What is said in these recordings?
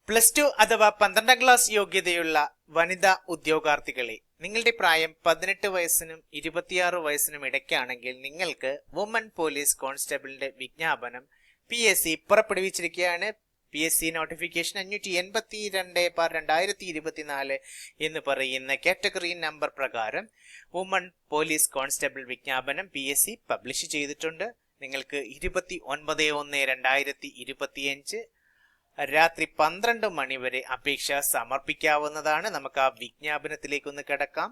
+2 അഥവാ 12ാം ക്ലാസ് യോഗ്യതയുള്ള വനിതാ ഉദ്യോഗാർത്ഥികളെ, നിങ്ങളുടെ പ്രായം 18 വയസ്സിനും 26 വയസ്സിനും ഇടയ്ക്കാണെങ്കിൽ നിങ്ങൾക്ക് വുമൺ പോലീസ് കോൺസ്റ്റബിളിന്റെ വിജ്ഞാപനം PSC പുറപ്പെടുവിച്ചിരിക്കുകയാണ്. PSC നോട്ടിഫിക്കേഷൻ 582/2024 എന്ന് പറയുന്ന കാറ്റഗറി നമ്പർ പ്രകാരം വുമൺ പോലീസ് കോൺസ്റ്റബിൾ വിജ്ഞാപനം PSC പബ്ലിഷ് ചെയ്തിട്ടുണ്ട്. നിങ്ങൾക്ക് 29/1/2025 രാത്രി 12 മണി വരെ അപേക്ഷ സമർപ്പിക്കാവുന്നതാണ്. നമുക്ക് ആ വിജ്ഞാപനത്തിലേക്കൊന്ന് കിടക്കാം.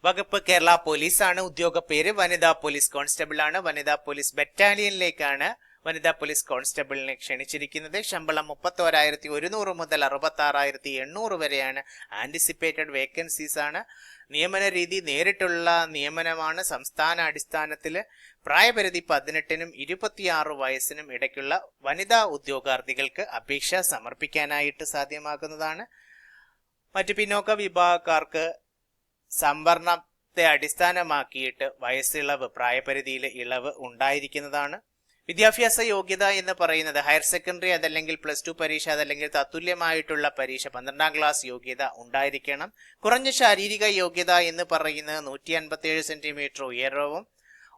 വകുപ്പ് കേരള പോലീസാണ്. ഉദ്യോഗ പേര് വനിതാ പോലീസ് കോൺസ്റ്റബിൾ ആണ്. വനിതാ പോലീസ് ബറ്റാലിയനിലേക്കാണ് വനിതാ പോലീസ് കോൺസ്റ്റബിളിനെ ക്ഷണിച്ചിരിക്കുന്നത്. ശമ്പളം 31,100 മുതൽ 66,800 വരെയാണ്. ആന്റിസിപ്പേറ്റഡ് വേക്കൻസീസ് ആണ്. നിയമന രീതി നേരിട്ടുള്ള നിയമനമാണ്. സംസ്ഥാന അടിസ്ഥാനത്തിൽ പ്രായപരിധി 18നും 26 വയസ്സിനും ഇടയ്ക്കുള്ള വനിതാ ഉദ്യോഗാർത്ഥികൾക്ക് അപേക്ഷ സമർപ്പിക്കാനായിട്ട് സാധ്യമാക്കുന്നതാണ്. മറ്റു പിന്നോക്ക വിഭാഗക്കാർക്ക് സംവരണത്തെ അടിസ്ഥാനമാക്കിയിട്ട് വയസ്സിളവ്, പ്രായപരിധിയിലെ ഇളവ് ഉണ്ടായിരിക്കുന്നതാണ്. വിദ്യാഭ്യാസ യോഗ്യത എന്ന് പറയുന്നത് ഹയർ സെക്കൻഡറി അതല്ലെങ്കിൽ +2 പരീക്ഷ അതല്ലെങ്കിൽ തത്തുല്യമായിട്ടുള്ള പരീക്ഷ 12ാം ക്ലാസ് യോഗ്യത ഉണ്ടായിരിക്കണം. കുറഞ്ഞ ശാരീരിക യോഗ്യത എന്ന് പറയുന്നത് 157 സെന്റിമീറ്റർ ഉയരവും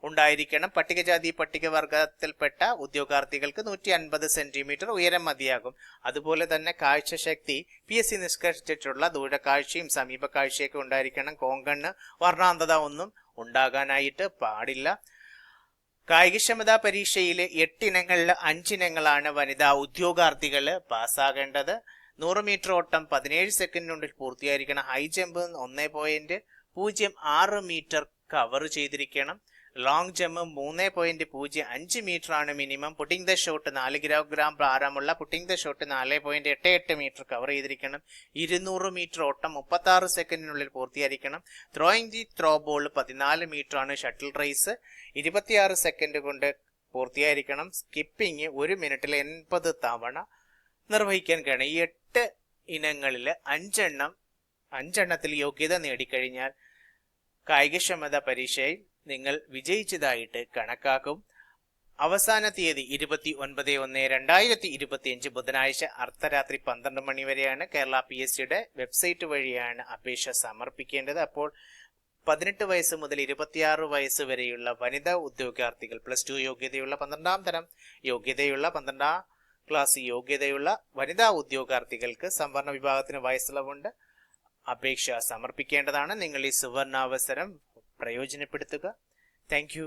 ഉണ്ടായിരിക്കണം. പട്ടികജാതി പട്ടികവർഗത്തിൽപ്പെട്ട ഉദ്യോഗാർത്ഥികൾക്ക് 150 സെന്റിമീറ്റർ ഉയരം മതിയാകും. അതുപോലെ തന്നെ കാഴ്ചശക്തി PSC നിഷ്കർഷിച്ചിട്ടുള്ള ദൂരക്കാഴ്ചയും സമീപ കാഴ്ചയൊക്കെ ഉണ്ടായിരിക്കണം. കോങ്കണ്ണ്, വർണ്ണാന്തത ഒന്നും ഉണ്ടാകാനായിട്ട് പാടില്ല. കായികക്ഷമതാ പരീക്ഷയിലെ 8 ഇനങ്ങളിൽ 5 ഇനങ്ങളാണ് വനിതാ ഉദ്യോഗാർത്ഥികൾ പാസ്സാകേണ്ടത്. 100 മീറ്റർ ഓട്ടം 17 സെക്കൻഡിനുള്ളിൽ പൂർത്തിയായിരിക്കണം. ഹൈ ജമ്പ് 1.06 മീറ്റർ കവർ ചെയ്തിരിക്കണം. ലോങ് ജമ്പ് 3.05 മീറ്റർ ആണ് minimum. Putting the shot 4 kilogram ഭാരമുള്ള putting the shot 4.88 metre cover ചെയ്തിരിക്കണം. 200 മീറ്റർ ഓട്ടം 36 സെക്കൻഡിനുള്ളിൽ പൂർത്തിയായിരിക്കണം. Throwing the throw ball 14 metre ആണ്. ഷട്ടിൽ റേസ് 26 സെക്കൻഡ് കൊണ്ട് പൂർത്തിയായിരിക്കണം. സ്കിപ്പിംഗ് 1 മിനിറ്റിൽ 80 തവണ നിർവഹിക്കാൻ കഴിയണം. ഈ 8 ഇനങ്ങളിൽ 5 എണ്ണത്തിൽ യോഗ്യത നേടിക്കഴിഞ്ഞാൽ കായികക്ഷമതാ പരീക്ഷയിൽ നിങ്ങൾ വിജയിച്ചതായിട്ട് കണക്കാക്കും. അവസാന തീയതി 29/1/2025 ബുധനാഴ്ച അർദ്ധരാത്രി 12 മണി വരെയാണ്. കേരള PSCയുടെ വെബ്സൈറ്റ് വഴിയാണ് അപേക്ഷ സമർപ്പിക്കേണ്ടത്. അപ്പോൾ 18 വയസ്സ് മുതൽ 26 വയസ്സ് വരെയുള്ള വനിതാ ഉദ്യോഗാർത്ഥികൾ, +2 യോഗ്യതയുള്ള 12ാം തരം യോഗ്യതയുള്ള 12ാം ക്ലാസ് യോഗ്യതയുള്ള വനിതാ ഉദ്യോഗാർത്ഥികൾക്ക് സംവരണ വിഭാഗത്തിന് വയസ്സിളവുണ്ട്. അപേക്ഷ സമർപ്പിക്കേണ്ടതാണ്. നിങ്ങൾ ഈ സുവർണാവസരം പ്രയോജനപ്പെടുത്തുക. Thank you.